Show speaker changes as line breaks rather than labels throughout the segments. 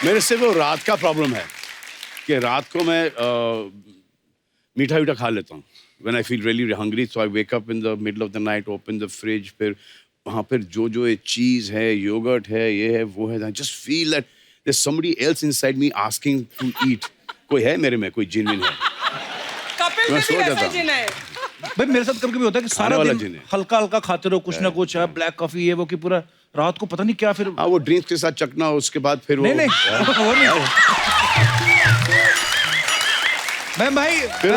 मेरे से वो रात का प्रॉब्लम है कि रात को मैं मीठा वीठा खा लेता हूँ. When I feel really hungry, so I wake up in the middle of the night, open the fridge, फिर वहाँ पर जो ये चीज़ है, योगर्ट है, ये है, वो है, I just feel that there's somebody else inside me asking to eat. कोई है मेरे में, कोई जिन है.
कपिल में भी वैसा जिन है.
भाई मेरे साथ कभी-कभी होता है कि सारा दिन हल्का-हल्का खाते रहो, कुछ ना कुछ, ब्लैक कॉफी ये वो कि पूरा रात को पता नहीं क्या फिर.
हाँ, वो ड्रिंक्स के साथ चखना, उसके बाद फिर वो.
नहीं वो नहीं. मैं भाई
फिर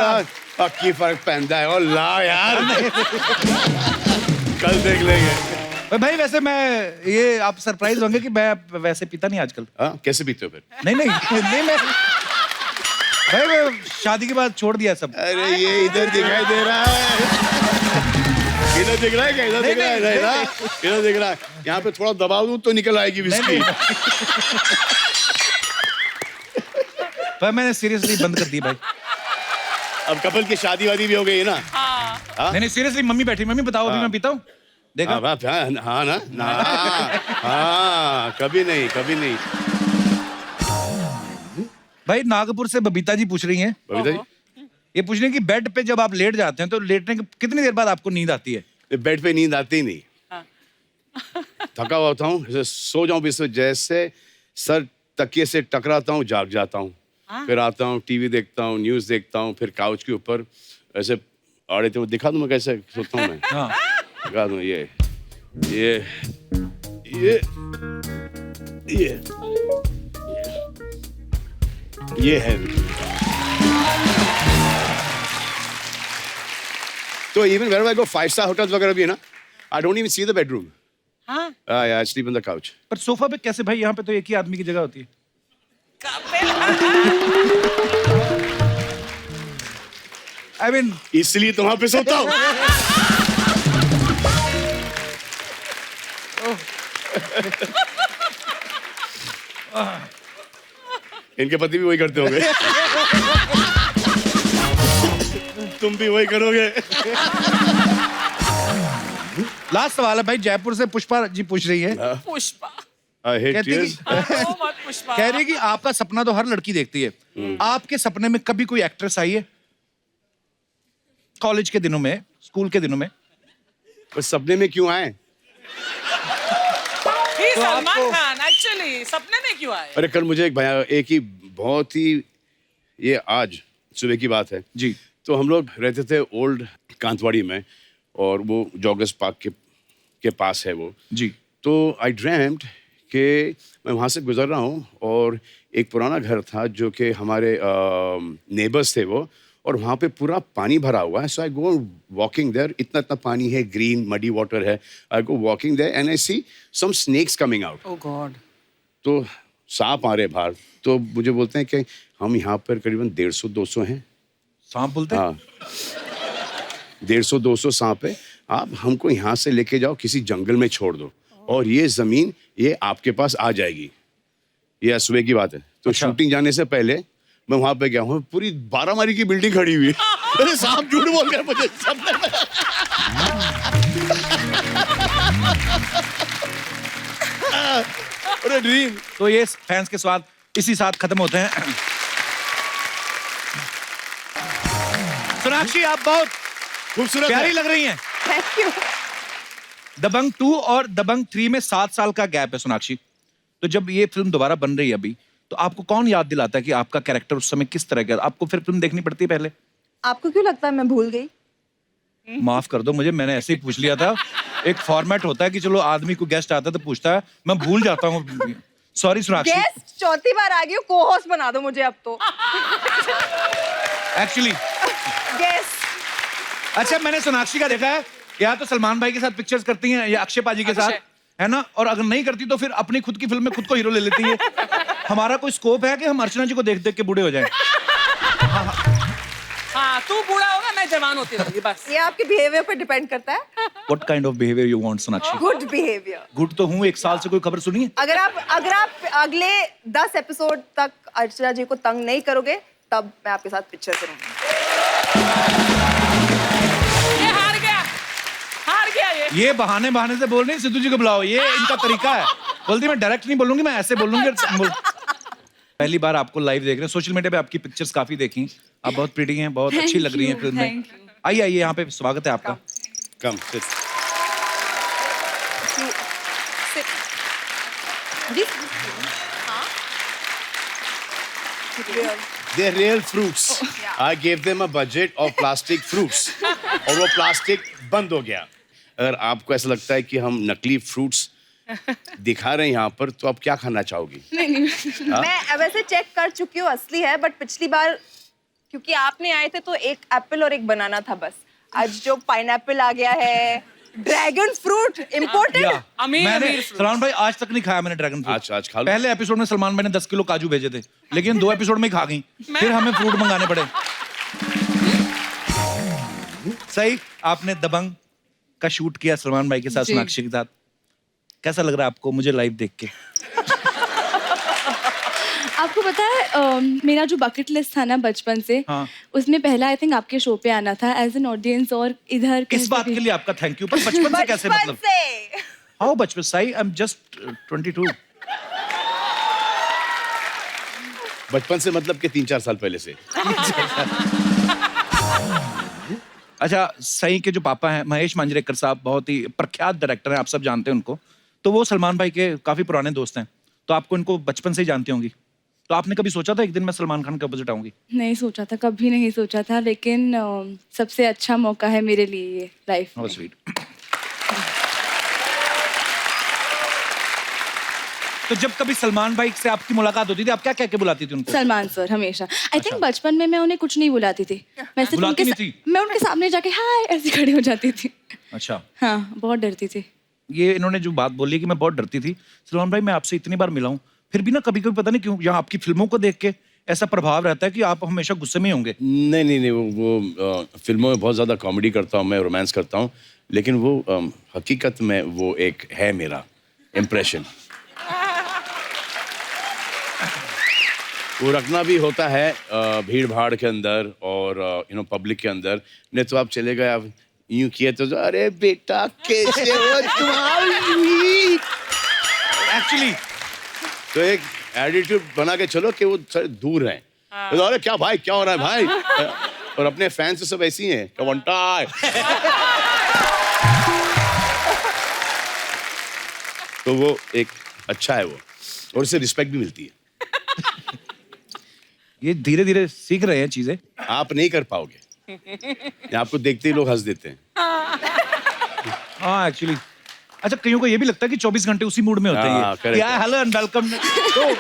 की फर्क पहनता है. ओ ला यार. कल देख लेंगे.
भाई वैसे मैं ये आप सरप्राइज होंगे कि मैं वैसे पीता नहीं आजकल.
हाँ, कैसे पीते हो फिर?
नहीं मैं भाई मैं शादी के बाद छोड़ दिया सब.
अरे ये इधर दिखाई दे रहा है. इधर दिख रहा है क्या? इधर दिख रहा है. इधर दिख रहा है. यहाँ पे थोड़ा दबाव दूं तो निकल आएगी विस्की.
पर मैंने सीरियसली बंद कर दी भाई.
अब कपिल की शादी वादी भी हो गई है ना.
नहीं सीरियसली मम्मी बैठी. मम्मी बताओ अभी मैं पीता हूँ. देखा
हाँ ना. हाँ कभी नहीं.
भाई नागपुर से बबीता जी पूछ रही हैं.
बबीता जी
ये पूछ रही हैं कि बेड पे जब आप लेट जाते हैं तो लेटने के कितनी देर बाद आपको नींद आती है?
बेड पे नींद आती ही नहीं. थका हुआ होता हूँ, सो जाऊं भी जैसे सर तकिए से टकराता हूँ, जाग जाता हूँ. फिर आता हूँ, टीवी देखता हूँ, न्यूज़ देखता हूँ, फिर काउच के ऊपर ऐसे आड़े थे. दिखा दूँ मैं कैसे सोता हूँ मैं. दिखा दूँ. ये है. तो even wherever I go, 5-star hotels वगैरह भी है ना, I don't even see the bedroom. I sleep on the couch.
पर सोफा पे कैसे भाई? यहाँ पे तो एक ही आदमी की जगह होती है. I mean,
इसलिए तो वहाँ पे सोता हूँ. इनके पति भी वही करते होंगे. तुम भी वही करोगे.
लास्ट सवाल है भाई. जयपुर से पुष्पा जी पूछ रही है.
पुष्पा
कहती कह रही कि आपका सपना तो हर लड़की देखती है. आपके सपने में कभी कोई एक्ट्रेस आई है? कॉलेज के दिनों में, स्कूल के दिनों में?
बस सपने में क्यों आए?
सलमान खान एक्चुअली सपने में क्यों आए?
अरे कल मुझे एक ही बहुत ही ये आज सुबह की बात है
जी.
तो हम लोग रहते थे ओल्ड कांतवाड़ी में और वो जॉगर्स पार्क के पास है वो
जी.
तो आई ड्रीम्ड कि मैं वहाँ से गुजर रहा हूँ और एक पुराना घर था जो कि हमारे नेबर्स थे वो, और वहाँ पे पूरा पानी भरा हुआ है. So I go walking there. इतना पानी है, ग्रीन मडी वाटर है. I go walking there and I see some snakes coming out.
Oh God.
तो सांप आ रहे बाहर. तो मुझे बोलते हैं कि हम यहाँ पर करीबन 150-200 हैं.
सांप बोलते हैं?
हाँ 150-200 सांप है. आप हमको यहाँ से लेके जाओ, किसी जंगल में छोड़ दो और ये जमीन ये आपके पास आ जाएगी. ये सुबह की बात है. तो
अच्छा.
शूटिंग जाने से पहले मैं वहां पे गया हूँ. पूरी 12 मारी की बिल्डिंग खड़ी हुई है. अरे सांप झूठ बोल रहे हैं मुझे सपने में. अरे ड्रीम.
तो ये फैंस के स्वाद इसी साथ खत्म होते हैं. सोनाक्षी आप बहुत
खूबसूरत
प्यारी लग रही हैं.
Thank you.
दबंग 2 और दबंग 3 में 7 साल का गैप है सोनाक्षी. तो जब ये फिल्म दोबारा बन रही है अभी, तो आपको कौन याद दिलाता है कि आपका कैरेक्टर उस समय किस तरह का? आपको फिर फिल्म देखनी पड़ती है पहले?
आपको क्यों लगता है मैं भूल गई?
माफ कर दो मुझे, मैंने ऐसे ही पूछ लिया था. एक फॉर्मेट होता है कि चलो आदमी को गेस्ट आता है तो पूछता है, मैं भूल जाता हूँ. सॉरी सोनाक्षी.
गेस्ट चौथी बार आ गई हूँ, को होस्ट बना दो मुझे अब तो.
Actually
guest.
अच्छा मैंने सोनाक्षी का देखा है या तो सलमान भाई के साथ पिक्चर्स करती हैं या अक्षय पाजी के साथ, है ना? और अगर नहीं करती तो फिर अपनी खुद की फिल्म में खुद को हीरो ले लेती है. हमारा कोई स्कोप है कि हम अर्चना जी को देख देख के बूढ़े हो जाएं?
हाँ तू बूढ़ा होगा, मैं जवान होती रहूंगी बस.
ये आपके बिहेवियर पर डिपेंड करता है.
What kind of behavior you want Sonakshi?
Good behaviour.
Good तो हूँ. 1 साल से कोई खबर सुनी है?
अगर आप अगले 10 एपिसोड तक अर्चना जी को तंग नहीं करोगे तब मैं आपके साथ पिक्चर करूंगी.
ये हार गया
ये बहाने से बोल रही है सिद्धू जी को बुलाओ. ये इनका तरीका है. बोलती मैं डायरेक्ट नहीं बोलूंगी, मैं ऐसे बोलूंगी. पहली बार आपको लाइव देख रहे हैं, सोशल मीडिया पे आपकी पिक्चर्स काफी देखी, आप बहुत प्रिटी हैं, बहुत अच्छी लग रही हैं फिल्म में।
Thank you.
आइए आइए, यहाँ पे स्वागत है आपका।
कम sit. They're real fruits. I gave them a budget of plastic fruits. और वो प्लास्टिक बंद हो गया। अगर आपको ऐसा लगता है कि हम नकली फ्रूट्स दिखा रहे हैं यहाँ पर, तो आप क्या खाना चाहोगी?
मैं वैसे चेक कर चुकी हूँ, असली है, बट पिछली बार क्योंकि आपने आए थे तो एक एप्पल और एक बनाना था बस। आज जो पाइनएप्पल आ गया है, ड्रैगन फ्रूट इम्पोर्टेड।
अमीर
मैंने
अमीर fruit.
सलमान भाई आज तक नहीं खाया मैंने ड्रैगन फ्रूट।
आज खा लो।
पहले एपिसोड में सलमान भाई ने 10 किलो काजू भेजे थे, लेकिन 2 एपिसोड में ही खा गई, फिर हमें फ्रूट मंगाने पड़े। सही, आपने दबंग का शूट किया सलमान भाई के साथ,
जी।
सोनाक्षी के साथ। कैसा लग रहा है आपको मुझे लाइव देख के?
आपको पता है मेरा जो बकेट लिस्ट था ना बचपन से,
हाँ।
उसमें पहला आई थिंक आपके शो पे आना था एज एन ऑडियंस, और इधर
इस बात के लिए आपका थैंक यू। पर बचपन से कैसे,
बचपन
मतलब
से
हाउ बचपन? सही, आई एम जस्ट 22।
बचपन से मतलब कि 3-4 साल पहले से।
अच्छा, सही के जो पापा हैं महेश मांजरेकर साहब, बहुत ही प्रख्यात डायरेक्टर हैं, आप सब जानते हैं उनको। तो वो सलमान भाई के काफी पुराने दोस्त हैं, तो आपको इनको बचपन से ही जानती होंगी। तो आपने कभी सोचा था एक दिन मैं सलमान खान के अपोजिट आऊंगी?
नहीं सोचा था, कभी नहीं सोचा था, लेकिन सबसे अच्छा मौका है मेरे लिए ये लाइफ
हाउ
में।
स्वीट। तो जब कभी सलमान भाई से आपकी मुलाकात होती थी, आप क्या कह के बुलाती थी उनको?
सलमान सर हमेशा। आई थिंक बचपन में मैं उन्हें कुछ नहीं बुलाती थी, मैं सिर्फ
बुलाती नहीं थी?
मैं उनके सामने जाके हाय ऐसे खड़ी हो जाती थी।
अच्छा,
हाँ, बहुत डरती थी।
ये इन्होंने जो बात बोली कि मैं बहुत डरती थी, सलमान भाई मैं आपसे इतनी बार मिला हूं, फिर भी ना कभी कभी पता नहीं क्यों यहाँ आपकी फिल्मों को देख के ऐसा प्रभाव रहता है कि आप हमेशा गुस्से में ही होंगे।
नहीं, वो फिल्मों में बहुत ज़्यादा कॉमेडी करता हूँ मैं, रोमांस करता हूँ, लेकिन वो हकीकत में वो एक है मेरा इम्प्रेशन। वो रखना भी होता है भीड़ भाड़ के अंदर और पब्लिक के अंदर। नहीं तो आप चले गए, आप यूं किए तो अरे बेटा कैसे हो तुम्हारी।
एक्चुअली
तो एक एटीट्यूड बना के चलो कि वो थोड़े दूर हैं। तो अरे क्या भाई, क्या हो रहा है भाई? और अपने फैंस तो सब ऐसी हैं कि वंटा है। तो वो एक अच्छा है वो, और उससे रिस्पेक्ट भी मिलती है।
ये धीरे धीरे सीख रहे हैं चीजें।
आप नहीं कर पाओगे, ये आपको देखते ही लोग हंस देते हैं।
हाँ एक्चुअली, अच्छा कईयों को ये भी लगता है कि 24 घंटे उसी मूड में होते
हाँ,
हैं
correct,
ये। Hello and welcome. तो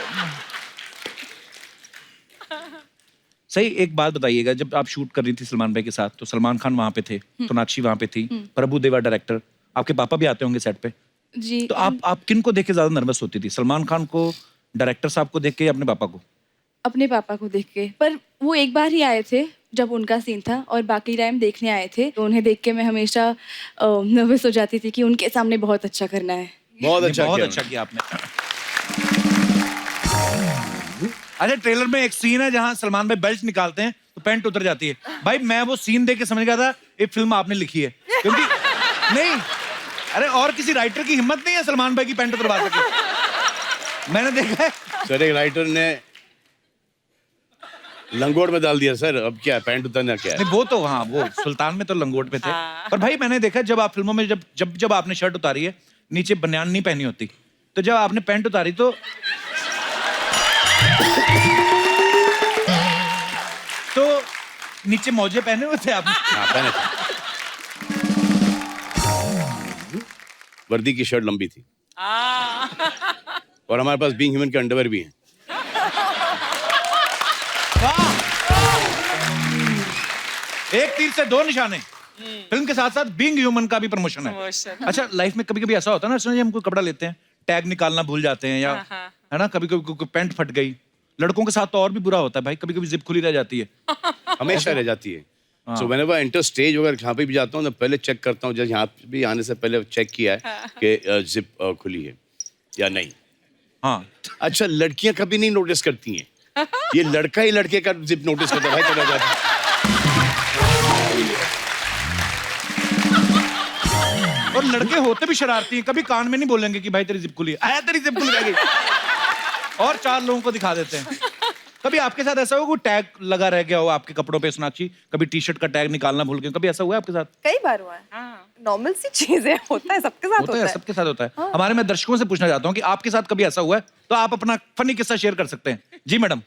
सही, एक बात बताइएगा, जब आप शूट कर रही थी सलमान भाई के साथ, तो सलमान खान वहां पे थे, सोनाक्षी वहां पे थी, प्रभु देवा डायरेक्टर, आपके पापा भी आते होंगे सेट पे।
जी।
तो आप किन को देख के ज्यादा नर्वस होती थी, सलमान खान को, डायरेक्टर साहब को देख के, या अपने पापा को?
अपने पापा को देख के, पर वो एक बार ही आए थे जब उनका सीन था, और बाकी टाइम देखने आए थे, तो उन्हें देख के मैं हमेशा नर्वस हो जाती थी कि उनके सामने बहुत अच्छा करना है।
बहुत अच्छा
बहुत
किया
अच्छा किया आपने। अच्छा, ट्रेलर में एक सीन है जहां सलमान भाई बेल्ट निकालते हैं तो पैंट उतर जाती है। भाई मैं वो सीन देख के समझ गया था ये फिल्म आपने लिखी है, क्योंकि नहीं, अरे और किसी राइटर की हिम्मत नहीं है सलमान भाई की पैंट उतरवा सके। मैंने देखा है
सर, एक राइटर ने लंगोट में डाल दिया सर, अब क्या है, पैंट उतरना क्या है?
नहीं, वो तो हाँ, वो सुल्तान में तो लंगोट पे थे। पर भाई मैंने देखा जब आप फिल्मों में जब आपने शर्ट उतारी है, नीचे बनियान नहीं पहनी होती, तो जब आपने पैंट उतारी तो नीचे मौजे पहने हुए थे आपने?
हाँ, पहने थे। वर्दी की शर्ट लंबी थी, और हमारे पास बीइंग ह्यूमन के अंडरवेयर भी हैं।
एक तीर से दो निशाने। फिल्म के साथ साथ बीइंग ह्यूमन का भी प्रमोशन है। अच्छा, लाइफ में कभी कभी ऐसा होता है ना, अर्चना जी, हम कोई कपड़ा लेते हैं, टैग निकालना भूल जाते हैं, या है ना, कभी कभी पैंट फट गई। लड़कों के साथ तो और भी बुरा होता है भाई, कभी कभी जिप खुली रह जाती है।
हमेशा रह जाती है। So whenever I enter stage, अगर जहाँ पे भी जाता हूँ तो पहले चेक करता हूँ, जैसे यहाँ भी आने से पहले चेक किया है कि जिप खुली है या नहीं।
हाँ,
अच्छा, लड़कियां कभी नहीं नोटिस करती हैं, ये लड़का ही लड़के का जिप नोटिस करता है। भाई चला जाता है।
और लड़के होते भी शरारती हैं, कभी कान में नहीं बोलेंगे कि भाई तेरी जिप खुली है, आया तेरी जिप खुल गई। और 4 लोगों को दिखा देते हैं। कभी आपके साथ ऐसा हुआ कोई टैग लगा रह गया हो आपके कपड़ों पे सोनाक्षी? कभी टी शर्ट का टैग निकालना भूल गए, कभी ऐसा हुआ है आपके साथ?
कई बार हुआ है।
हाँ।
नॉर्मल सी चीज है, होता है, सबके साथ
होता है, सबके साथ होता है। हमारे मैं दर्शकों से पूछना चाहता हूँ कि आपके साथ कभी ऐसा हुआ है तो आप अपना फनी किस्सा शेयर कर सकते हैं। जी madam.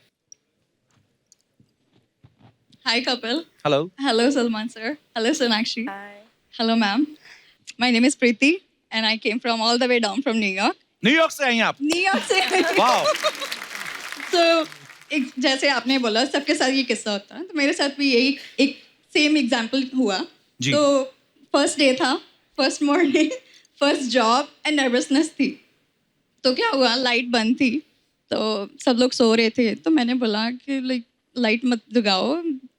Hi, couple.
Hello.
Hello, Salman sir. Hello, Sonakshi.
Hi.
Hello, ma'am. My name is Preeti, and I came from all the way down from New York.
New York से आई हैं आप?
New York से
वाह।
So, एक जैसे आपने बोला सबके साथ ये किस्सा होता है, तो मेरे साथ भी यही एक सेम एग्जाम्पल हुआ।
जी।
तो फर्स्ट डे था, first morning, first job and nervousness थी। तो क्या हुआ, लाइट बंद थी, तो सब लोग सो रहे थे, तो मैंने बोला कि लाइट मत जगाओ,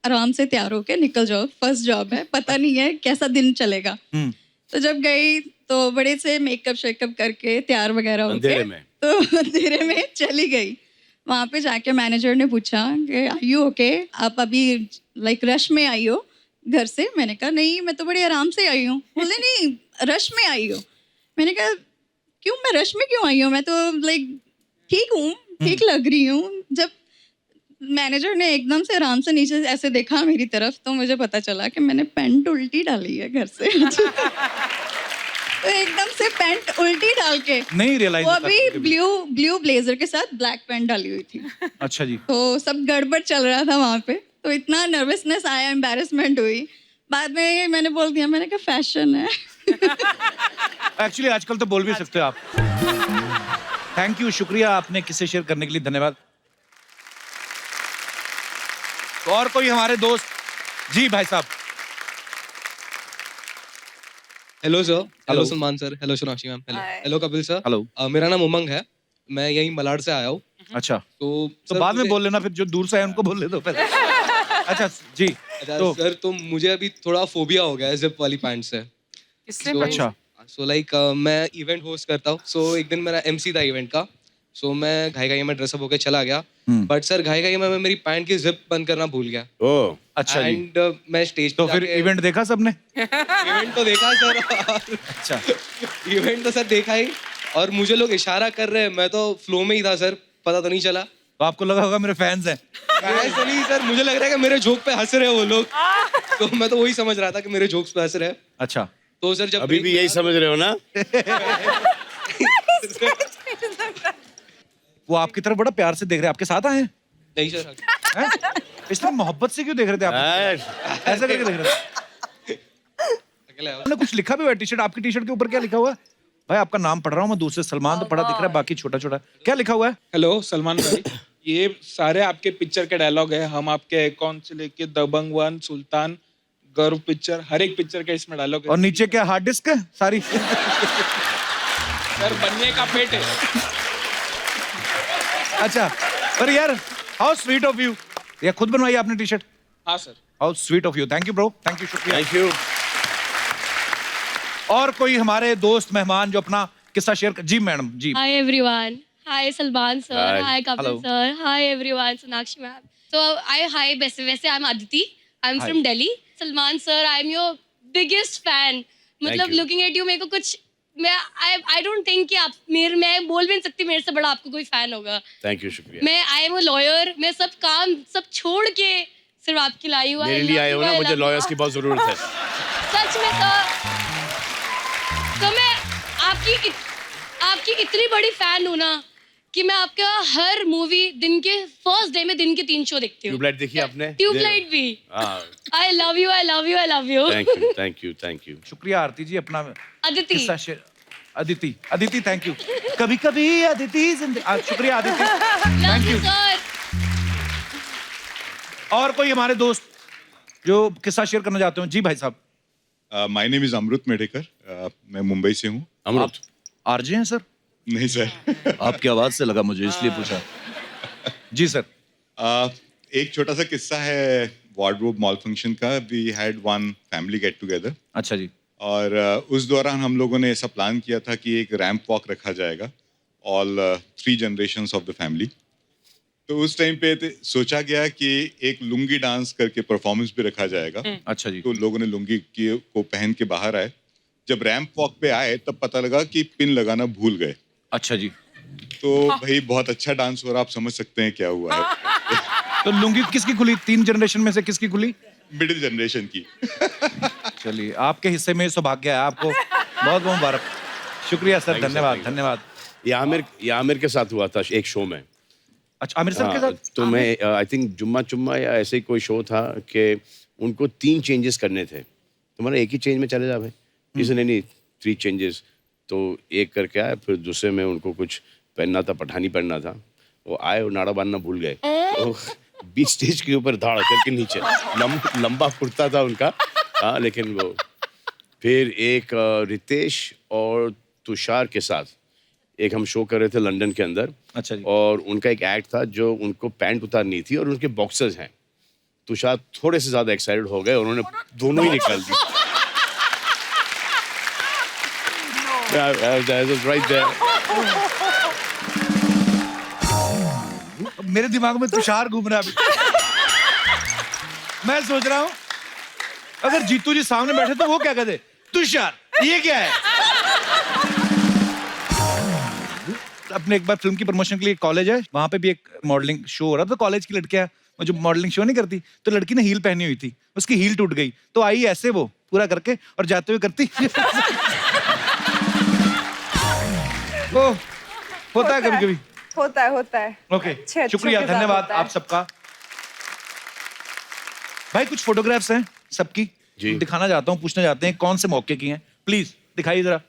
आराम से तैयार होके निकल जाओ, फर्स्ट जॉब है, पता नहीं है कैसा दिन चलेगा। तो जब गई तो बड़े से मेकअप शेकअप करके तैयार वगैरह होके
अंधेरे में।
तो अंधेरे में चली गई। वहाँ पे जाके मैनेजर ने पूछा कि आर यू ओके, आप अभी लाइक रश में आई हो घर से? मैंने कहा नहीं, मैं तो बड़ी आराम से आई हूँ। बोले नहीं, रश में आई हो। मैंने कहा क्यों, मैं रश में क्यों आई हूँ, मैं तो लाइक ठीक हूँ, ठीक लग रही हूँ। जब मैनेजर ने एकदम से आराम से नीचे ऐसे देखा मेरी तरफ, तो मुझे पता चला कि मैंने पैंट उल्टी डाली है घर से। तो एकदम से पैंट उल्टी डाल के,
नहीं रियलाइज
वो अभी ब्लू ब्लेजर के साथ ब्लैक पैंट डाली हुई थी।
अच्छा जी।
तो सब गड़बड़ चल रहा था वहाँ पे, तो इतना नर्वसनेस आया, एम्बैरेसमेंट हुई। बाद में मैंने बोल दिया, मैंने कहा फैशन है।
एक्चुअली आजकल तो बोल भी सकते हो आप। थैंक यू, शुक्रिया आपने किस्से शेयर करने के लिए, धन्यवाद। तो और कोई हमारे दोस्त? जी भाई साहब।
Hello sir,
Hello.
Hello Salman sir, hello Sonakshi ma'am, hello
Hi.
Hello Kapil sir.
Hello.
मेरा नाम उमंग है, मैं यहीं मलाड से आया हूँ।
अच्छा,
तो
तो
सर,
बाद में
मुझे-
बोल लेना, फिर जो दूर से आए उनको बोल ले दो पहले। अच्छा जी।
अच्छा,
तो
सर तो मुझे अभी थोड़ा फोबिया हो गया है जिप वाली पैंट से।
इससे
So-
अच्छा।
सो लाइक मैं इवेंट होस्ट करता हूँ, सो एक दिन मेरा एमसी था इवेंट का। सो मैं घाई में ड्रेसअप होके चला गया, बट सर घाई में मैं मेरी पैंट की जिप बंद करना भूल गया।
ओह
अच्छा जी।
एंड मैं स्टेज
तो फिर इवेंट देखा सबने?
इवेंट तो देखा सर।
अच्छा।
इवेंट तो सर देखा ही, और मुझे लोग इशारा कर रहे हैं, मैं तो फ्लो में ही था सर, पता तो नहीं चला।
तो आपको लगा होगा मेरे फैंस हैं।
ऐसा नहीं सर, मुझे लग रहा है कि मेरे जोक पे हंस रहे हैं वो लोग। तो मैं तो वही समझ रहा था कि मेरे जोक्स पे हंस रहे हैं।
अच्छा।
तो सर जब
अभी भी यही समझ रहे हो ना?
वो आपकी तरफ बड़ा प्यार से देख रहे हैं, आपके साथ आए हैं?
नहीं सर,
हैं? इसलिए मोहब्बत से क्यों देख रहे थे आप? ऐसा करके देख रहे थे?
अकेले आओ।
उन्होंने कुछ लिखा भी हुआ है टी शर्ट, आपकी टी शर्ट के ऊपर क्या लिखा हुआ है? भाई आपका नाम पढ़ रहा हूँ मैं, दूसरे सलमान तो पढ़ा दिख रहा है, बाकी छोटा छोटा क्या लिखा हुआ है?
हेलो सलमान भाई, ये सारे आपके पिक्चर के डायलॉग है। हम आपके अकाउंट से लेके दबंग 1, सुल्तान, गर्व पिक्चर, हर एक पिक्चर के इसमें डायलॉग
और
है।
नीचे क्या हार्ड डिस्क है सारी?
सर बनने का पेट है।
अच्छा, पर यार हाउ स्वीट ऑफ यू। ये खुद बनवाई आपने टी शर्ट?
हाँ sir.
How sweet of you, thank you bro, thank you, शुक्रिया।
Thank you.
और कोई हमारे दोस्त मेहमान जो अपना किस्सा शेयर कर? जी मैडम जी।
Hi everyone. Hi Salman sir.
Hi.
Hi Kapil
Hello.
sir. Hi everyone. Sonakshi ma'am. So hi वैसे I'm Aditi. I'm
Hi.
from Delhi. Salman sir, I'm your biggest fan. मतलब
you.
looking at you मेरे को कुछ I don't think कि आप मैं बोल भी नहीं सकती मेरे से बड़ा आपको कोई फैन होगा।
थैंक यू, शुक्रिया।
मैं आई एम अ लॉयर, मैं सब काम सब छोड़ के सिर्फ आपकी लाई हुआ
मेरे लिए आए हो ना, मुझे लॉयर्स की बहुत जरूरत है।
सच में तो मैं आपकी इतनी बड़ी फैन हूँ ना कि मैं आपका हर मूवी दिन के फर्स्ट डे में दिन के 3 शो देखती हूँ।
ट्यूबलाइट देखी आपने?
ट्यूबलाइट भी।
हाँ।
I love you, I love you, I love you.
Thank you, thank you, thank you.
शुक्रिया आरती जी, अपना
अदिति।
किस्सा share. Aditi, Aditi thank you. कभी कभी अदिति शुक्रिया Aditi,
love
thank
you
you.
Sir.
और कोई हमारे दोस्त जो किस्सा शेयर करना चाहते हो? जी भाई साहब।
My name is Amrit Medhekar, मैं मुंबई से हूँ।
अमृत
आरजे हैं सर?
नहीं सर।
आपकी आवाज से लगा मुझे, इसलिए पूछा। जी सर।
एक छोटा सा किस्सा है वार्डरोब मॉल फंक्शन का। We had one family get together,
अच्छा जी।
और उस दौरान हम लोगों ने ऐसा प्लान किया था कि एक रैंप वॉक रखा जाएगा, all 3 generations of the family. तो उस टाइम पे सोचा गया कि एक लुंगी डांस करके परफॉर्मेंस भी रखा जाएगा।
अच्छा जी।
तो लोगों ने लुंगी को पहन के बाहर आए। जब रैंप वॉक पे आए तब पता लगा कि पिन लगाना भूल गए।
अच्छा जी।
तो भाई बहुत अच्छा डांस हो रहा, आप समझ सकते हैं क्या हुआ है।
तो लुंगी किसकी खुली? 3 जनरेशन में से किसकी खुली?
मिडिल जनरेशन की।
चलिए, आपके हिस्से में सौभाग्य है, आपको बहुत बहुत मुबारक। शुक्रिया सर,
Thank you, sir,
धन्यवाद
thank you.
धन्यवाद।
ये आमिर के साथ हुआ था एक शो में।
अच्छा, आमिर सर के
हाँ,
साथ?
तो मैं आई थिंक जुम्मा चुम्मा या ऐसे ही कोई शो था कि उनको 3 चेंजेस करने थे। तुम्हारा एक ही चेंज में चले जा भाई। इसने नहीं 3 चेंजेस, तो एक करके आए, फिर दूसरे में उनको कुछ पहनना था, पठानी पहनना था। वो आए और नाड़ा बांधना भूल गए, तो बीच स्टेज के ऊपर धाड़ करके नीचे लंबा कुर्ता था उनका। हाँ, लेकिन वो फिर एक रितेश और तुषार के साथ एक हम शो कर रहे थे लंदन के अंदर।
अच्छा जी।
और उनका एक एक्ट था जो उनको पैंट उतारनी थी और उनके बॉक्सर्स हैं। तुषार थोड़े से ज्यादा एक्साइटेड हो गए, उन्होंने दोनों ही निकाल दी। I was right there.
मेरे दिमाग में तुषार घूम रहा है अभी। मैं सोच रहा हूँ अगर जीतू जी सामने बैठे तो वो क्या कहते? तुषार, ये क्या है? अपने एक बार फिल्म की प्रमोशन के लिए कॉलेज है, वहां पे भी एक मॉडलिंग शो हो रहा था। तो कॉलेज की लड़कियां वो जो मॉडलिंग शो नहीं करती, तो लड़की ने हील पहनी हुई थी, उसकी हील टूट गई, तो आई ऐसे वो पूरा करके और जाते हुए करती। ओ, होता है कभी कभी।
होता है
ओके,
अच्छे
शुक्रिया,
के साथ
धन्यवाद
होता है।
आप सबका। भाई कुछ फोटोग्राफ्स हैं सबकी,
जी।
दिखाना चाहता हूँ, पूछना चाहते हैं कौन से मौके की हैं, प्लीज दिखाइए जरा।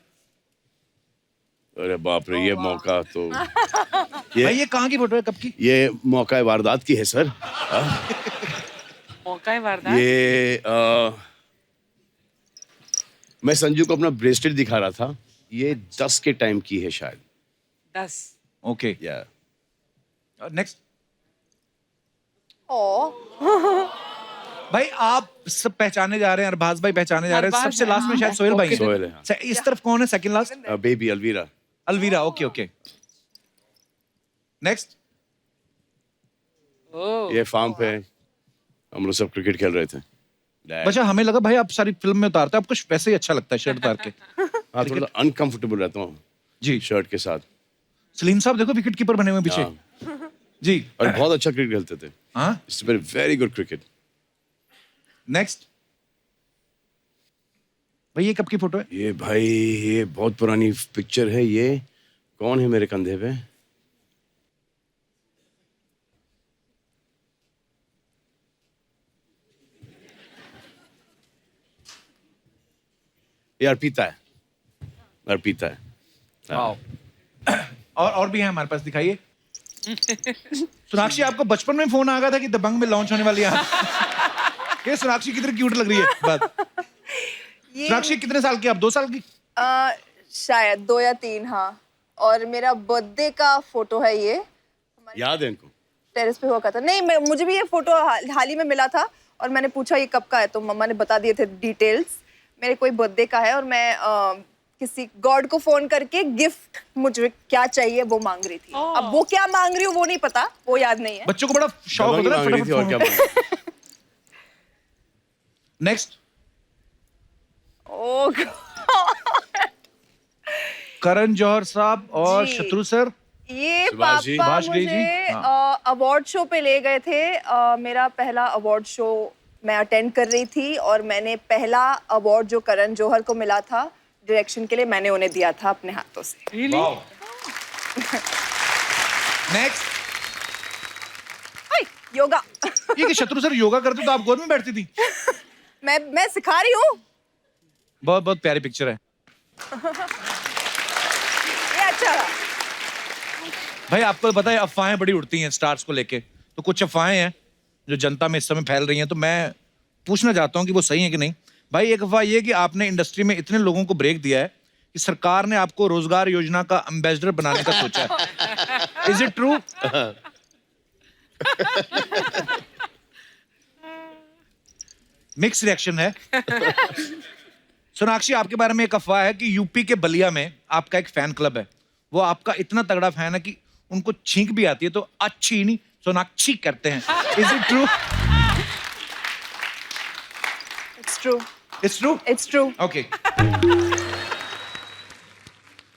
अरे बाप रे, ये मौका तो
भाई ये कहाँ की फोटो है, कब की?
ये मौका वारदात की है सर।
मौका है वारदात।
ये मैं संजू को अपना ब्रेसलेट दिखा रहा था, ये 10 के टाइम की है शायद।
10।
ओके,
या
नेक्स्ट।
ओ
भाई आप सब पहचाने जा रहे हैं, अरबाज भाई पहचाने जा रहे हैं,
अरबाज
सबसे
है,
लास्ट में शायद सोहेल भाई हैं।
सोहेल है, हाँ।
इस तरफ कौन है second last?
Baby Alvira.
Alvira, okay okay. Next.
Oh.
ये फार्म पे हम लोग सब क्रिकेट खेल रहे थे।
अच्छा, हमें लगा भाई आप सारी फिल्म में उतारते हैं, आपको वैसे ही अच्छा लगता है शर्ट उतार के।
हाँ, थोड़ा अनकंफर्टेबल रहता हूँ
जी।
शर्ट के साथ।
सलीम साहब देखो विकेट कीपर बने हुए पीछे।
हाँ।
जी।
और बहुत अच्छा क्रिकेट खेलते थे।
हाँ,
it's very good cricket.
Next. भाई ये कब की फोटो है?
ये भाई ये बहुत पुरानी पिक्चर है। ये कौन है मेरे कंधे पे? ये अर्पिता है, अर्पिता है। हाँ।
और भी है हमारे पास, दिखाइए। सोनाक्षी, आपको बचपन में फोन आ गया था कि दबंग में लॉन्च होने वाली है? ये सोनाक्षी कितनी क्यूट लग रही है बात। सोनाक्षी कितने साल की आप? 2 साल की?
शायद 2 या 3, हाँ। और मेरा बर्थडे का फोटो है ये,
याद है इनको?
टेरेस पे हुआ था। नहीं, मुझे भी ये फोटो हाल ही में मिला था और मैंने पूछा ये कब का है, तो मम्मा ने बता दिए थे डिटेल्स। मेरे कोई बर्थडे का है और मैं किसी गॉड को फोन करके गिफ्ट मुझे क्या चाहिए वो मांग रही थी। अब वो क्या मांग रही हूँ वो नहीं पता, वो याद नहीं है।
बच्चों को बड़ा शौक
दबंग
होता है
मांग रही थी और क्या मांग रही थी?
नेक्स्ट।
ओह
करण जौहर साहब और
जी।
शत्रु सर।
ये
सुभाष जी।
पापा
सुभाष जी,
मुझे
हाँ।
अवार्ड शो पे ले गए थे। मेरा पहला अवार्ड शो मैं अटेंड कर रही थी और मैंने पहला अवार्ड जो करण जौहर को मिला था डायरेक्शन के लिए, मैंने उन्हें दिया था अपने हाथों से।
नेक्स्ट।
योगा।
ये कि शत्रु सर योगा करते तो आप गोद में बैठती थी?
मैं सिखा रही हूँ।
बहुत बहुत प्यारी पिक्चर है।
ये अच्छा रहा।
भाई आपको पता है अफवाहें बड़ी उड़ती हैं स्टार्स को लेके, तो कुछ अफवाहें हैं जो जनता में इस समय फैल रही हैं, तो मैं पूछना चाहता हूं कि वो सही है कि नहीं। भाई एक अफवाह ये कि आपने इंडस्ट्री में इतने लोगों को ब्रेक दिया है कि सरकार ने आपको रोजगार योजना का एम्बेसडर बनाने का सोचा है। Is it true? Mix reaction है। सोनाक्षी, आपके बारे में एक अफवाह है कि यूपी के बलिया में आपका एक फैन क्लब है। वो आपका इतना तगड़ा फैन है कि उनको छींक भी आती है तो अच्छी नहीं सोनाक्षी करते हैं। Is it true?
It's true.
It's true?
It's true.
Okay.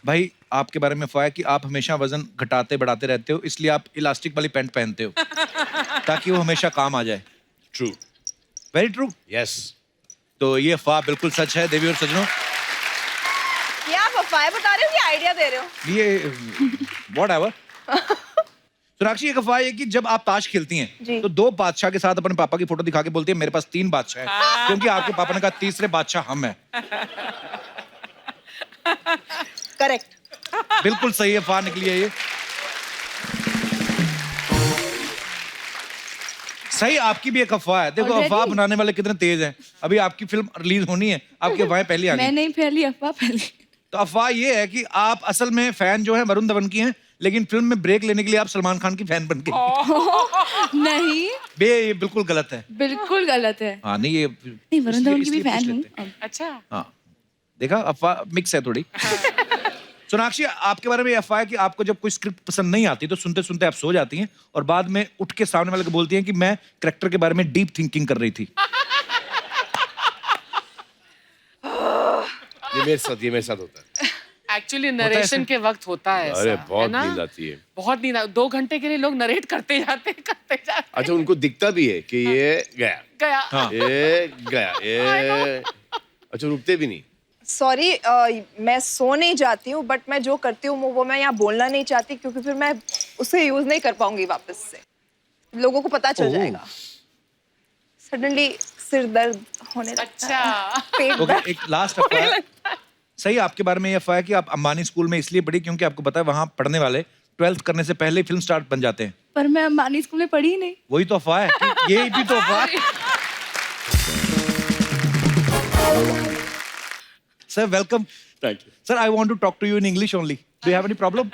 भाई आपके बारे में अफवाह है कि आप हमेशा वजन घटाते बढ़ाते रहते हो, इसलिए आप इलास्टिक वाली पैंट पहनते हो ताकि वो हमेशा काम आ जाए।
ट्रू।
Very true.
यस।
तो ये अफवाह बिल्कुल सच है देवी और सज्जनों।
ये आप अफवाहें बता रहे हो कि आइडिया दे रहे हो?
ये व्हाटएवर। सोनाक्षी, एक अफवाह है कि जब आप ताश खेलती हैं
जी।
तो 2 बादशाह के साथ अपने पापा की फोटो दिखा के बोलती है मेरे पास 3 बादशाह हैं, क्योंकि आपके पापा ने कहा तीसरे बादशाह हम हैं।
करेक्ट।
बिल्कुल सही अफवाह निकली है ये। सही, आपकी भी एक अफवाह है। देखो
Already?
अफवाह बनाने वाले कितने तेज हैं। अभी आपकी फिल्म रिलीज होनी है, आपकी अफवाहें पहले आ
मैं
गई।
नहीं फैली अफवाह फैली।
तो अफवाह ये है कि आप असल में फैन जो है वरुण धवन की हैं, लेकिन फिल्म में ब्रेक लेने के लिए आप सलमान खान की फैन बन गए।
नहीं,
ये बिल्कुल गलत है।
बिल्कुल गलत है।
हाँ नहीं, ये
नहीं, वरुण धवन की भी
इसलिए पूछ
फैन हूँ।
लेते हैं।
अच्छा।
हाँ देखा, अफवाह मिक्स है थोड़ी। सोनाक्षी, आपके बारे में ये अफवाह है कि आपको जब कोई स्क्रिप्ट पसंद नहीं आती तो सुनते सुनते आप सो जाती हैं और बाद में उठ के सामने वाले को बोलती हैं कि मैं कैरेक्टर के बारे में डीप थिंकिंग कर रही थी।
ये मेरे साथ होता है।
एक्चुअली नरेशन के वक्त होता है
अरे
ऐसा,
बहुत
है ना?
नींद आती है।
बहुत नींद 2 घंटे के लिए लोग नरेट करते जाते
अच्छा, उनको दिखता भी है कि ये गया,
गया।
हाँ।
ये गया, ये अच्छा, रुकते भी नहीं।
सॉरी, मैं सो नहीं जाती हूँ, बट मैं जो करती हूँ वो मैं यहाँ बोलना नहीं चाहती, क्योंकि फिर मैं उसे यूज नहीं कर पाऊंगी वापस से, लोगों को पता चल जाएगा। सडनली सिर दर्द होने लगता
अच्छा।
है, पेट
ओके,
दर्द।
एक लास्ट अफवाह। सही, आपके बारे में ये अफवाह है कि आप अंबानी स्कूल में इसलिए पढ़ी क्योंकि आपको पता है वहां पढ़ने वाले 12th करने से पहले फिल्म स्टार बन जाते हैं।
पर मैं अंबानी स्कूल में पढ़ी ही नहीं।
वही तो अफवाह है कि ये भी तो अफवाह है। Sir welcome.
Thank you.
Sir, I want to talk to you in English only. Do you have any problem?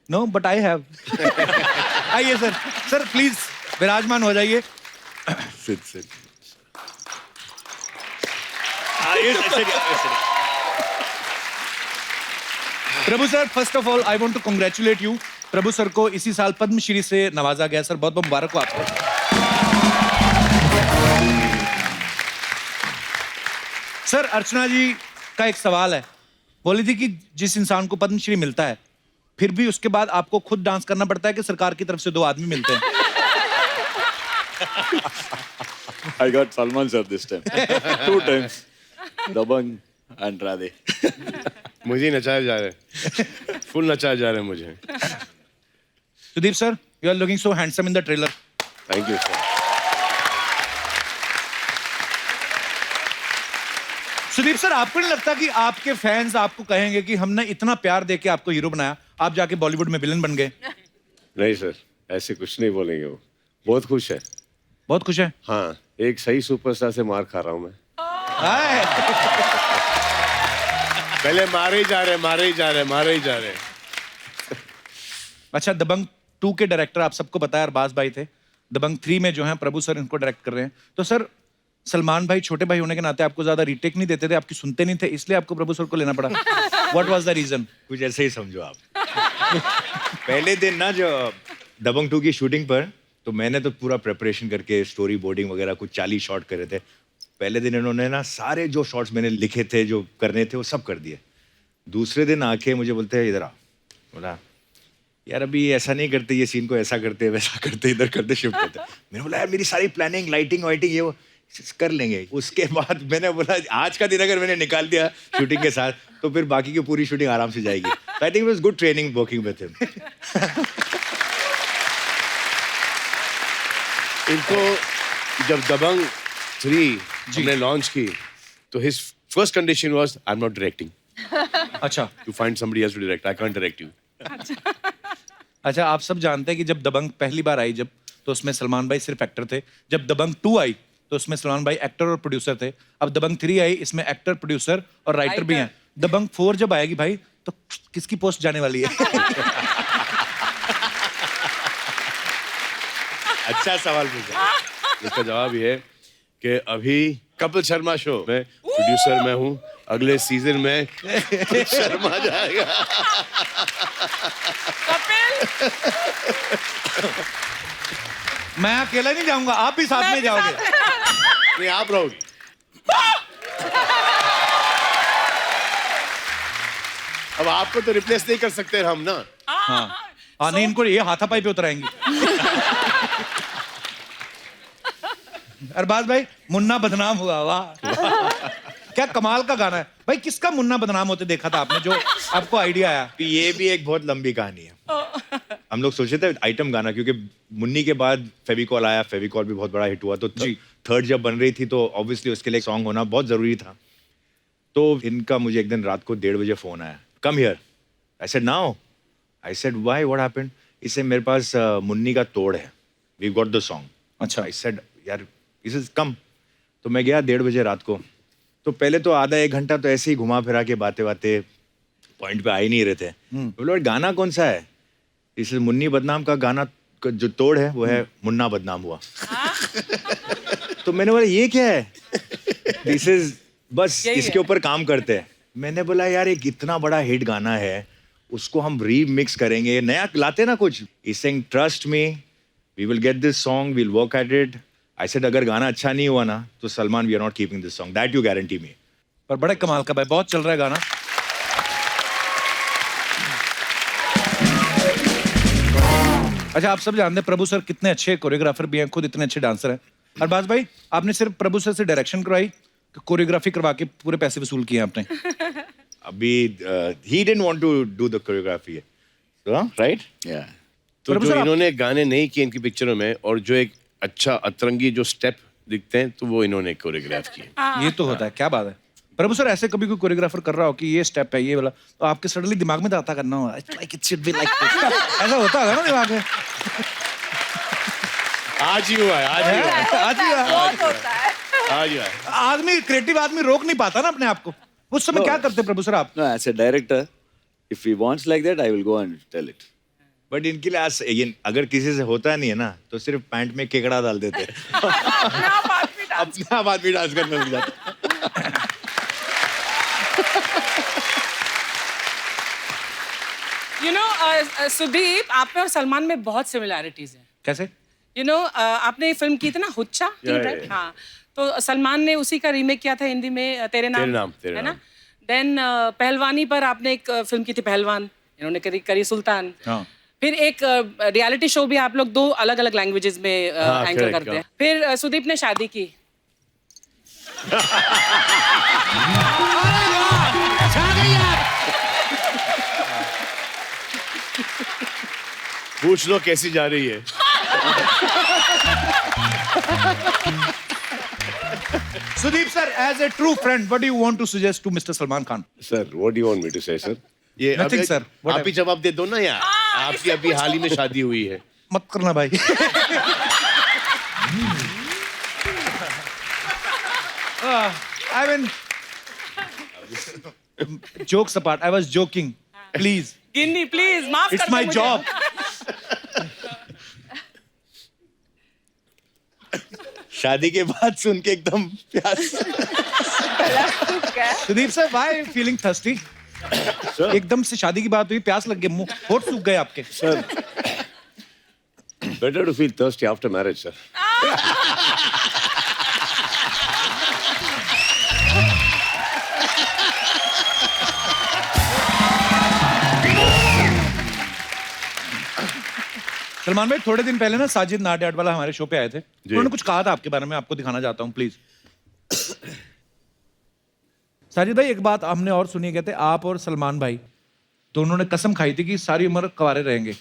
No, but I have. आइए सर। सर प्लीज विराजमान हो जाइए।
Sit. Yes, yes.
Prabhu sir, first of all I want to congratulate you. Prabhu sir को इसी साल पद्मश्री से नवाजा गया। सर बहुत बहुत मुबारक हो आपको। सर, अर्चना जी का एक सवाल है। बोली थी कि जिस इंसान को पद्मश्री मिलता है फिर भी उसके बाद आपको खुद डांस करना पड़ता है कि सरकार की तरफ से 2 आदमी मिलते हैं।
I got Salman sir this time. 2 times. Dabang and Radhe.
मुझे नचाया जा रहा है, फुल नचाया जा रहा है मुझे।
Sudeep sir, you are looking so handsome in the trailer.
Thank you sir.
Sudeep sir, आपको नहीं लगता कि आपके फैंस आपको कहेंगे कि हमने इतना प्यार देके आपको हीरो बनाया, आप जाके बॉलीवुड में विलन बन गए?
नहीं सर, ऐसे कुछ नहीं बोलेंगे वो। बहुत खुश है।
बहुत खुश है।
हाँ, एक सही सुपरस्टार से मार खा रहा हूँ मैं।
हाय।
पहले मारे ही जा रहे।
अच्छा, दबंग 2 के डायरेक्टर आप सबको पता है अरबाज भाई थे। दबंग 3 में जो है प्रभु सर इनको डायरेक्ट कर रहे हैं। तो सर, सलमान भाई छोटे भाई होने के नाते आपको ज्यादा रीटेक नहीं देते थे, आपकी सुनते नहीं थे, इसलिए आपको प्रभु सर को लेना पड़ा। What was the reason?
कुछ ऐसे ही समझो आप। पहले दिन ना जो दबंग 2 की शूटिंग पर, तो मैंने तो पूरा प्रिपरेशन करके स्टोरी बोर्डिंग वगैरह कुछ 40 शॉट करे थे। पहले दिन इन्होंने ना सारे जो शॉट्स मैंने लिखे थे, जो करने थे, वो सब कर दिए। दूसरे दिन आके मुझे बोलते हैं इधर आ। बोला यार अभी ऐसा नहीं करते, ये सीन को ऐसा करते, वैसा करते, इधर करते, शिफ्ट करते। मैंने बोला यार मेरी सारी प्लानिंग, लाइटिंग वाइटिंग ये वो कर लेंगे। उसके बाद मैंने बोला आज का दिन अगर मैंने निकाल दिया शूटिंग के साथ तो फिर बाकी की पूरी शूटिंग आराम से जाएगी। I think it was good training working with him.
इनको जब दबंग 3 हमने लॉन्च की तो his first condition was I am not directing.
अच्छा,
to find somebody else to direct, I can't direct you.
अच्छा, आप सब जानते हैं कि जब दबंग पहली बार आई तो उसमें सलमान भाई सिर्फ एक्टर थे। जब दबंग 2 आई तो उसमें सलमान भाई एक्टर और प्रोड्यूसर थे। अब दबंग 3 आई, इसमें एक्टर, प्रोड्यूसर और राइटर भी हैं। दबंग 4 जब आएगी भाई तो किसकी पोस्ट जाने वाली है?
अच्छा सवाल पूछा। इसका जवाब ये है कि अभी कपिल शर्मा शो में प्रोड्यूसर मैं हूँ, अगले सीजन में शर्मा जाएगा।
मैं अकेला नहीं जाऊंगा, आप भी साथ में जाओगे।
नहीं, आप रहोगे।
अब आपको तो रिप्लेस नहीं कर सकते हम ना।
हाँ नहीं, इनको ये हाथापाई पे उतराएंगे। अरबाज भाई, मुन्ना बदनाम हुआ, वाह क्या कमाल का गाना है भाई। किसका मुन्ना बदनाम होते देखा था आपने, जो आपको आइडिया आया?
ये भी एक बहुत लंबी कहानी है। हम लोग सोचे थे आइटम गाना, क्योंकि मुन्नी के बाद फेविकॉल आया, फेविकॉल भी बहुत बड़ा हिट हुआ, तो थर्ड जब बन रही थी तो ऑब्वियसली उसके लिए सॉन्ग होना बहुत जरूरी था। तो इनका मुझे एक दिन रात को 1:30 बजे फोन आया, come here. I said now. I said why, what happened? इससे मेरे पास मुन्नी का तोड़ है, वी गॉट द सॉन्ग।
अच्छा।
आई सेड यार दिस इज कम। तो मैं गया 1:30 बजे रात को। तो पहले तो आधा एक घंटा तो ऐसे ही घुमा फिरा के बातें पॉइंट पे आ ही नहीं रहे थे। बोले गाना कौन सा है? इसलिए मुन्नी बदनाम का गाना का जो तोड़ है वो है मुन्ना बदनाम हुआ। तो मैंने बोला ये क्या है? दिस इज बस इसके ऊपर काम करते हैं। मैंने बोला यार एक इतना बड़ा हिट गाना है, उसको हम रीमिक्स करेंगे, नया लाते ना कुछ। He saying trust me, we will get this song, we will work at it. I said अगर गाना अच्छा नहीं हुआ ना तो Salman we are not keeping this song, that you guarantee me.
पर बड़े कमाल का भाई, बहुत चल रहा है गाना। अच्छा, आप सब जानते हैं प्रभु सर कितने अच्छे कोरियोग्राफर भी हैं, खुद इतने अच्छे डांसर हैं। अरबाज भाई, आपने सिर्फ प्रभु सर से डायरेक्शन करवाई, कोरियोग्राफी करवा के पूरे पैसे वसूल किए आपने?
अभी ही didn't want to do the choreography, right?
तो जो इन्होंने गाने नहीं किए इनकी पिक्चरों में, और जो एक अच्छा अतरंगी जो स्टेप दिखते हैं, तो वो इन्होंने कोरियोग्राफ किए।
ये तो होता है, क्या बात है। प्रभु सर, ऐसे कभी कोई कोरियोग्राफर कर रहा हो कि ये स्टेप है, ये वाला, तो आपके सडनली दिमाग में तो आता करना हो, like it should be like this, ऐसा होता है ना दिमाग में?
आज ही हुआ है, आज ही हुआ है,
आज ही
आज ही हुआ है।
आदमी, क्रिएटिव आदमी रोक नहीं पाता ना अपने आप को। उस समय क्या करते प्रभु सर आप?
No, as a director, if he wants like that, I will go and tell it.
But इनके लिए आज ये अगर किसी से होता नहीं है ना तो सिर्फ पैंट में केकड़ा डाल देते हैं।
अपने आप आदमी डांस करने लग जाता।
यू नो सुदीप, आप में और सलमान में बहुत सिमिलैरिटीज हैं।
कैसे?
यू नो आपने ये फिल्म की थी ना हुच्चा, राइट? हाँ, तो सलमान ने उसी का रीमेक किया था हिंदी में, तेरे नाम, है ना? देन पहलवानी पर आपने एक फिल्म की थी पहलवान, इन्होंने करी सुल्तान। फिर एक रियलिटी शो भी आप लोग 2 अलग-अलग लैंग्वेजेस में एंकर करते हैं। फिर सुदीप ने शादी की।
पूछ लो कैसी जा रही है।
Sudeep sir, as a true friend, what do you want to suggest to Mr. Salman Khan?
Sir, what do you want me to say, sir? ये
Nothing, sir.
आप ही जवाब दे दो ना यार। आपकी अभी हाल ही में शादी हुई है।
मत करना भाई। I mean, jokes apart, I was joking. Please.
Ginni please माफ कर
It's
दो
my
मुझे।
job.
शादी के बाद सुन के एकदम प्यास।
Sudeep sir, why are you feeling thirsty? एकदम से शादी की बात हुई, प्यास लग गई, मुंह होठ सूख गए आपके।
Sir, better to feel thirsty after marriage, sir.
Salman भाई, थोड़े दिन पहले ना साजिद नाडियाडवाला हमारे शो पे आए थे, उन्होंने कुछ कहा था आपके बारे में, आपको दिखाना चाहता हूँ, प्लीज। साजिद भाई, एक बात हमने और सुनी, कहते आप और सलमान भाई दोनों ने कसम खाई थी कि सारी उम्र कुंवारे रहेंगे,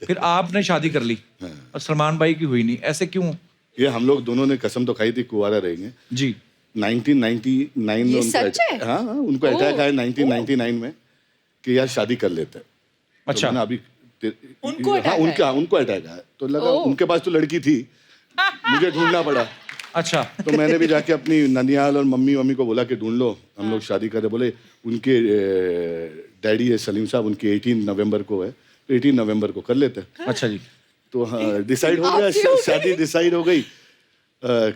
फिर आपने शादी कर ली और सलमान भाई की हुई नहीं, ऐसे क्यों?
ये हम लोग दोनों ने कसम तो खाई थी कुंवारा रहेंगे
जी।
1999 में उनको हाँ उनको अटैक आया 1999 में कि यार शादी कर लेते हैं।
अच्छा।
तो अभी
उनको
उनको अटैक आया तो लगा उनके पास तो लड़की थी, मुझे ढूंढना पड़ा।
अच्छा।
तो मैंने भी जाके अपनी ननियाल और मम्मी को बोला कि ढूंढ लो, हम लोग शादी करें। बोले उनके डैडी है सलीम साहब, उनकी 18 नवंबर को है, तो 18 नवंबर को कर लेते हैं।
अच्छा जी।
तो हाँ डिसाइड हो गया, शादी डिसाइड हो गई।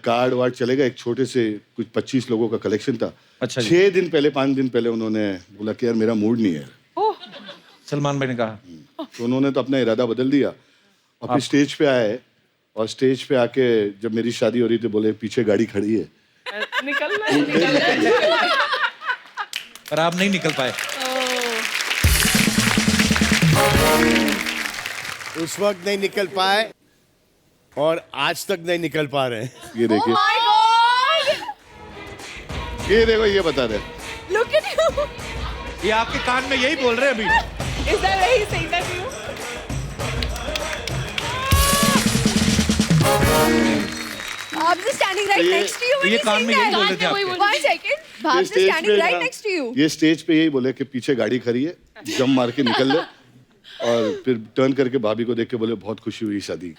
कार्ड वार्ड चले गए, एक छोटे से कुछ 25 लोगों का कलेक्शन था।
अच्छा।
6 दिन पहले 5 दिन पहले उन्होंने बोला कि यार मेरा मूड नहीं है।
सलमान भाई ने कहा,
तो उन्होंने तो अपना इरादा बदल दिया और फिर स्टेज पे आए, और स्टेज पे आके जब मेरी शादी हो रही थी बोले पीछे गाड़ी खड़ी है,
निकल
पर आप नहीं निकल पाए।
उस वक्त नहीं निकल पाए और आज तक नहीं निकल पा रहे हैं।
ये देखिए, ये देखो, ये बता रहे हैं।
Look at you.
ये आपके कान में यही बोल रहे हैं अभी।
Is that why he's saying that to you? Bhabs is standing right
ये-
next to you when
ये
he's
कान
saying
में यही
that.
बोल रहे थे आपके।
1 second. Bhabs is
stage
standing
पे
right
ना-
next to you.
ये स्टेज पे यही बोले कि पीछे गाड़ी खड़ी है, जम मार के निकल ले, और फिर टर्न करके भाभी को देख के बोले बहुत खुशी हुई शादी।